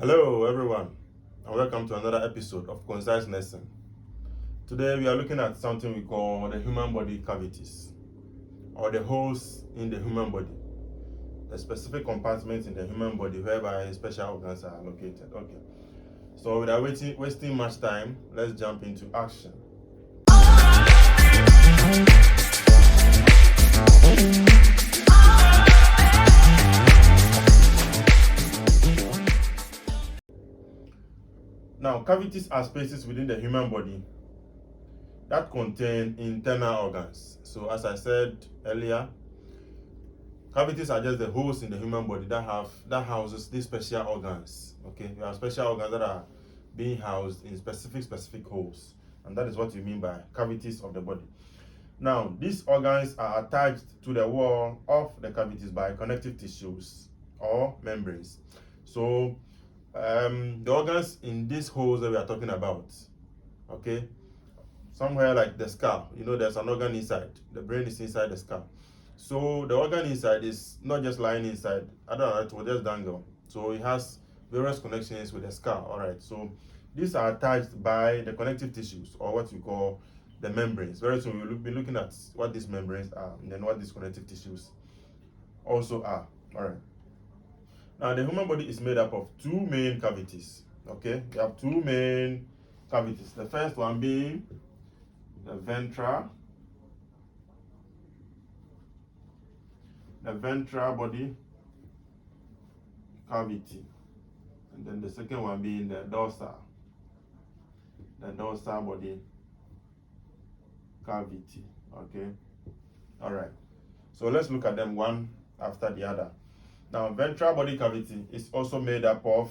Hello everyone, and welcome to another episode of Concise Nursing. Today we are looking at something we call the human body cavities, or the holes in the human body, the specific compartments in the human body whereby special organs are located. Okay, so without wasting much time, let's jump into action. Now, cavities are spaces within the human body that contain internal organs. So, as I said earlier, cavities are just the holes in the human body that houses these special organs. Okay, we have special organs that are being housed in specific holes, and that is what we mean by cavities of the body. Now, these organs are attached to the wall of the cavities by connective tissues or membranes. So, the organs in these holes that we are talking about, okay, somewhere like the skull, there's an organ inside. The brain is inside the skull. So the organ inside is not just lying inside. Other than that, it will just dangle. So it has various connections with the skull. All right. So these are attached by the connective tissues, or what we call the membranes. Very soon we'll be looking at what these membranes are and then what these connective tissues also are. All right. Now, the human body is made up of two main cavities. Okay, we have two main cavities. The first one being the ventral body cavity, and then the second one being the dorsal body cavity. Okay, all right. So let's look at them one after the other. Now, ventral body cavity is also made up of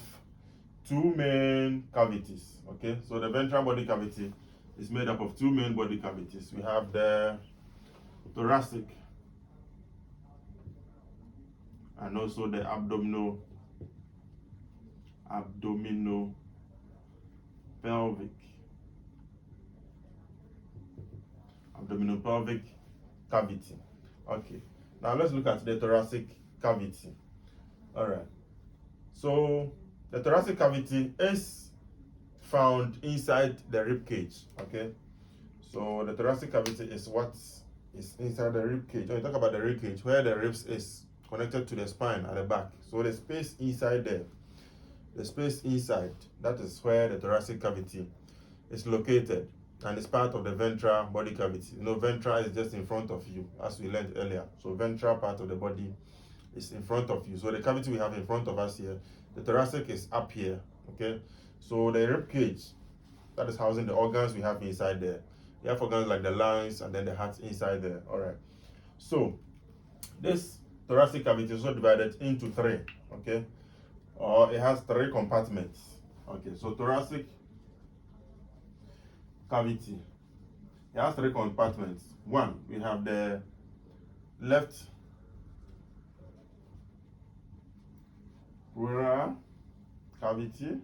two main cavities. Okay, so the ventral body cavity is made up of two main body cavities. We have the thoracic and also the abdominal pelvic cavity. Okay, now let's look at the thoracic cavity. All right, so the thoracic cavity is found inside the rib cage. Okay, so the thoracic cavity is what is inside the rib cage. When you talk about the rib cage, where the ribs is connected to the spine at the back, so the space inside there, that is where the thoracic cavity is located, and it's part of the ventral body cavity. Ventral is just in front of you, as we learned earlier. So ventral part of the body is in front of you. So the cavity we have in front of us here, the thoracic is up here. Okay, so the rib cage, that is housing the organs we have inside there. We have organs like the lungs and then the heart inside there. All right, so this thoracic cavity is also divided into three. Okay, or it has three compartments. Okay, so thoracic cavity, it has three compartments. One, we have the left pleural cavity.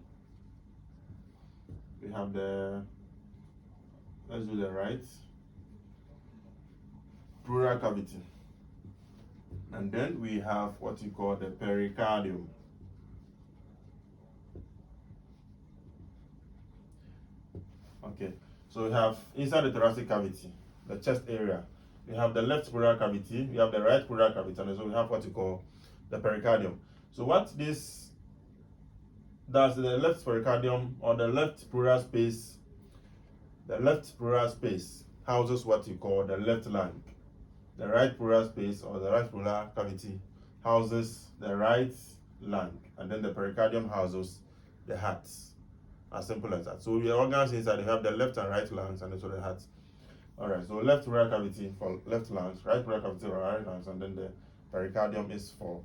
We have let's do the right pleural cavity, and then we have what you call the pericardium. Okay, so we have inside the thoracic cavity, the chest area, we have the left pleural cavity, we have the right pleural cavity, and so we have what you call the pericardium. So what this does, the left pericardium, or the left pleural space houses what you call the left lung. The right pleural space, or the right pleural cavity, houses the right lung, and then the pericardium houses the heart. As simple as that. So your organs inside, you have the left and right lungs, and also the heart. All right, so left pleural cavity for left lungs, right pleural cavity for right lungs, and then the pericardium is for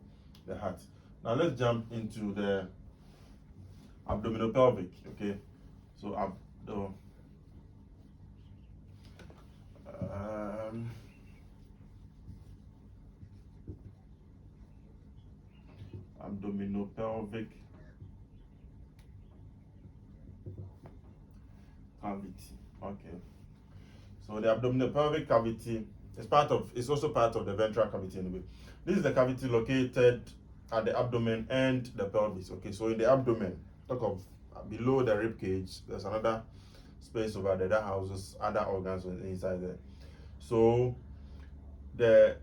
the heart. Now let's jump into the abdominal pelvic. Okay, so abdominal pelvic cavity. Okay, so the abdominal pelvic cavity is also part of the ventral cavity anyway. This is the cavity located at the abdomen and the pelvis. Okay, so in the abdomen, talk of below the rib cage, there's another space over there that houses other organs inside there. So the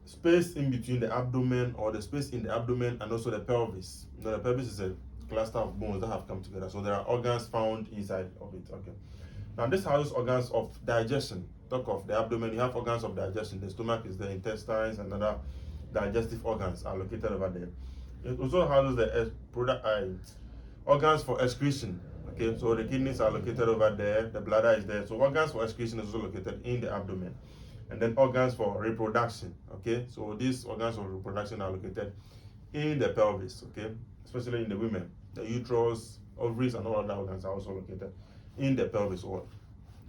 space in between the abdomen, or the space in the abdomen, and also the pelvis. You know, the pelvis is a cluster of bones that have come together. So there are organs found inside of it. Okay. Now this houses organs of digestion. Talk of the abdomen, you have organs of digestion. The stomach is the intestines, and other digestive organs are located over there. It also houses the organs for excretion. Okay, so the kidneys are located over there, the bladder is there. So organs for excretion is also located in the abdomen. And then organs for reproduction. Okay, so these organs of reproduction are located in the pelvis. Okay, especially in the women. The uterus, ovaries, and all other organs are also located in the pelvis or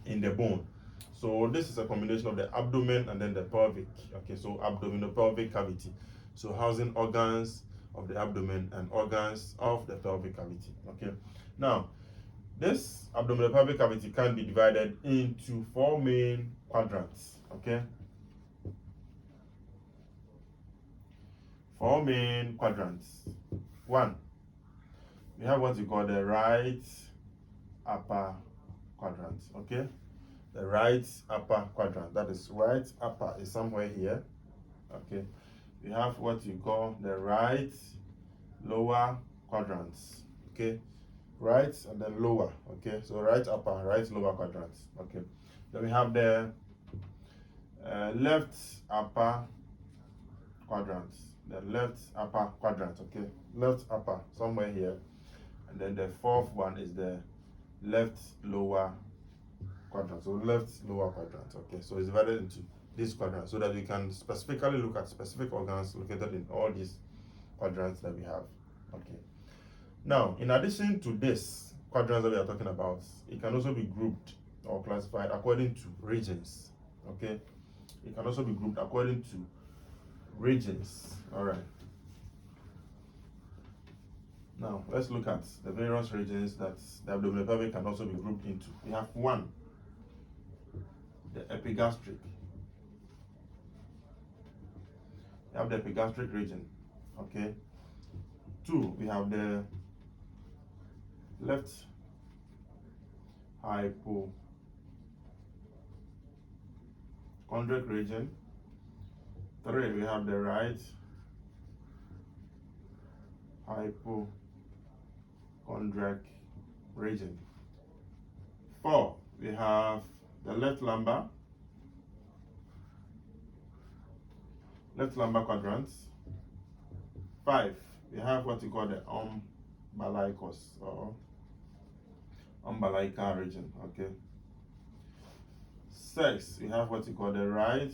in the bone. So this is a combination of the abdomen and then the pelvic. Okay, so abdominal pelvic cavity. So housing organs of the abdomen and organs of the pelvic cavity. Okay, now this abdominal pelvic cavity can be divided into 4 main quadrants. Okay, 4 main quadrants. 1, we have what we call the right upper quadrant. Okay, the right upper quadrant, that is right upper is somewhere here. Okay, we have what you call the right lower quadrants. Okay, right and then lower. Okay, so right upper, right lower quadrants. Okay, then we have the left upper quadrant, the left upper quadrant. Okay, left upper somewhere here, and then the 4th one is the left lower quadrant. So left lower quadrant. Okay, so it's divided into these quadrants so that we can specifically look at specific organs located in all these quadrants that we have. Okay, now in addition to this quadrants that we are talking about, it can also be grouped or classified according to regions. Okay, it can also be grouped according to regions. All right, now let's look at the various regions that the abdominal pelvic can also be grouped into. We have 1, the epigastric. We have the epigastric region. Okay, 2, we have the left hypochondric region. 3, we have the right hypochondriac region. 4, we have the left lumbar quadrant. 5, we have what we call the umbilicus or umbilical region. Okay. 6, we have what we call the right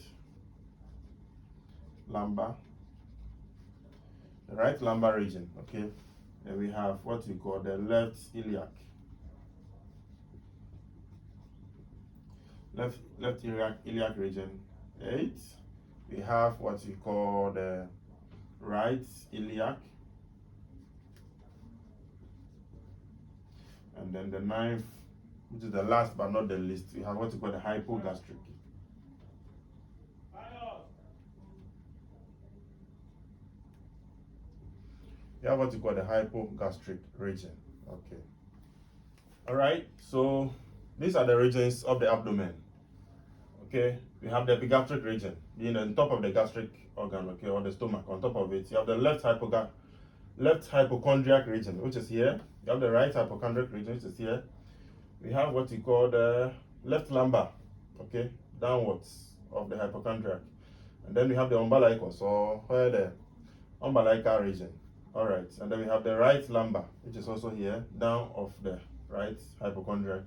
lumbar region. Okay, and we have what we call the left iliac region. 8, we have what we call the right iliac, and then the 9th, which is the last but not the least, we have what we call the hypogastric. We have what we call the hypogastric region. Okay. All right. So these are the regions of the abdomen. Okay. We have the epigastric region being on top of the gastric organ. Okay, or the stomach. On top of it, you have the left hypochondriac region, which is here. You have the right hypochondriac region, which is here. We have what we call the left lumbar. Okay, downwards of the hypochondriac, and then we have the umbilicus, or where the umbilical region. All right, and then we have the right lumbar, which is also here, down of the right hypochondriac.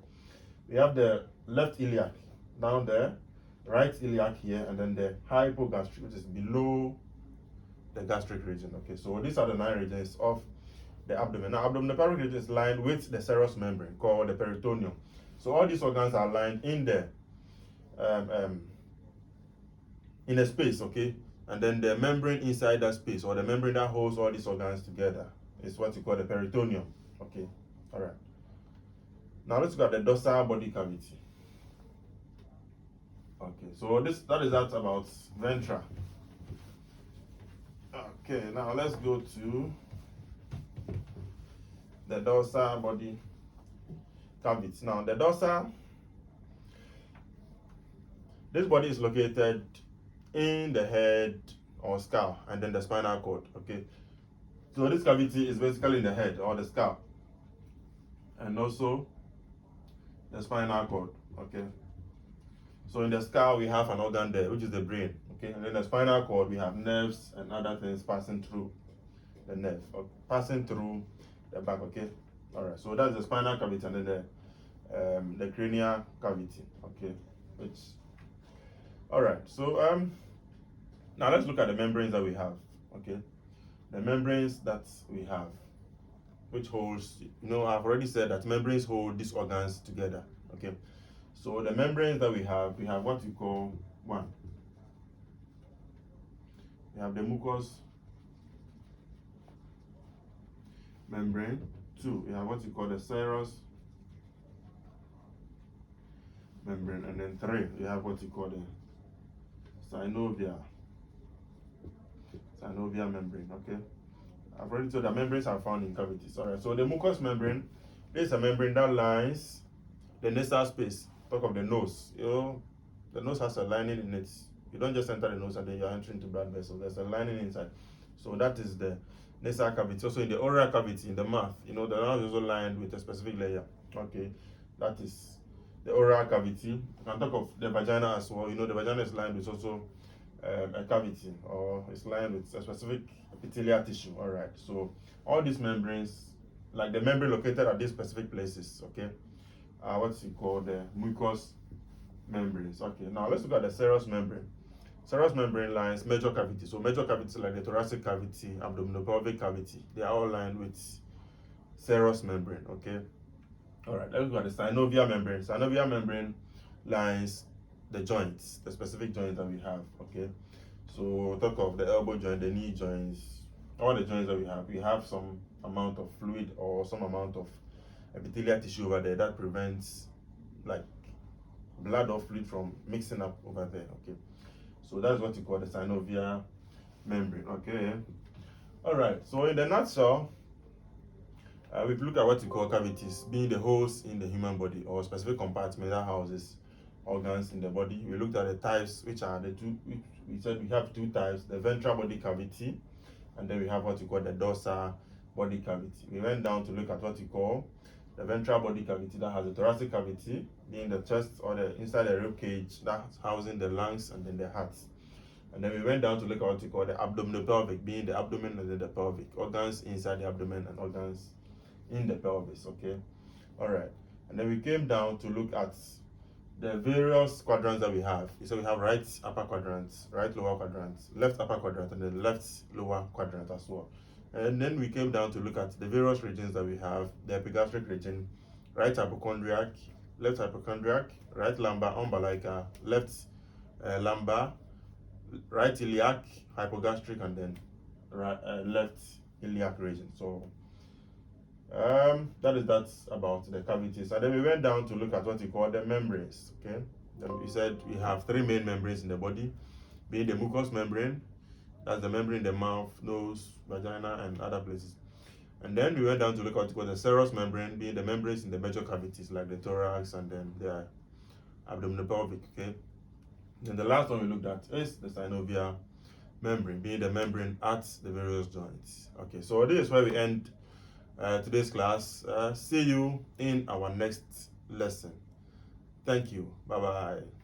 We have the left iliac down there, right iliac here, and then the hypogastric, which is below the gastric region. Okay, so these are the 9 regions of the abdomen. Now, abdominal pelvic region is lined with the serous membrane called the peritoneum. So all these organs are lined in the in a space. Okay, and then the membrane inside that space, or the membrane that holds all these organs together, is what you call the peritoneum. Okay, all right. Now let's look at the dorsal body cavity. Okay, so that is that about ventral. Okay, now let's go to the dorsal body cavity. Now, the dorsal, this body is located in the head or skull, and then the spinal cord. Okay, so this cavity is basically in the head or the skull, and also the spinal cord. Okay, so in the skull we have an organ there, which is the brain. Okay, and then the spinal cord we have nerves and other things passing through the nerve, or passing through the back. Okay, all right. So that's the spinal cavity, and then the cranial cavity. Okay, which, all right. So now let's look at the membranes that we have. Okay, the membranes that we have, which holds, I've already said that membranes hold these organs together. Okay, so the membranes that we have what we call one. We have the mucous membrane. Two, we have what we call the serous membrane, and then three, we have what we call the synovial membrane. Okay, I've already told that membranes are found in cavities. All right, so the mucous membrane is a membrane that lines the nasal space. Talk of the nose. The nose has a lining in it. You don't just enter the nose and then you're entering to blood vessels. There's a lining inside. So that is the nasal cavity. Also in the oral cavity, in the mouth, the mouth is also lined with a specific layer. Okay, that is the oral cavity. You can talk of the vagina as well. The vagina is lined with also a cavity, or it's lined with a specific epithelial tissue. All right, so all these membranes, like the membrane located at these specific places, okay, are what you call the mucous membranes. Okay, now let's look at the serous membrane. Serous membrane lines major cavities. So major cavities like the thoracic cavity, abdominal pelvic cavity, they are all lined with serous membrane. Okay, all right, let's look at the synovial membrane. Synovial membrane lines the joints, the specific joints that we have. Okay, so talk of the elbow joint, the knee joints, all the joints that we have some amount of fluid or some amount of epithelial tissue over there that prevents like blood or fluid from mixing up over there. Okay, so that's what you call the synovial membrane. Okay, all right, so in the nutshell, we've looked at what we call cavities, being the holes in the human body or specific compartment that houses organs in the body. We looked at the types, which are the two, which we said we have two types: the ventral body cavity, and then we have what we call the dorsal body cavity. We went down to look at what we call the ventral body cavity, that has the thoracic cavity, being the chest or the inside the rib cage, that's housing the lungs and then the heart. And then we went down to look at what we call the abdominal pelvic, being the abdomen and then the pelvic, organs inside the abdomen and organs in the pelvis. Okay, all right. And then we came down to look at the various quadrants that we have. So we have right upper quadrant, right lower quadrant, left upper quadrant, and then left lower quadrant as well. And then we came down to look at the various regions that we have: the epigastric region, right hypochondriac, left hypochondriac, right lumbar umbilical, left lumbar, right iliac, hypogastric, and then right, left iliac region. So that's about the cavities. And then we went down to look at what we call the membranes. Okay, then we said we have three main membranes in the body, being the mucous membrane, that's the membrane in the mouth, nose, vagina, and other places. And then we went down to look at what we call the serous membrane, being the membranes in the major cavities like the thorax and then the abdominal pelvic. Okay, then the last one we looked at is the synovial membrane, being the membrane at the various joints. Okay, so this is where we end today's class. See you in our next lesson. Thank you. Bye bye.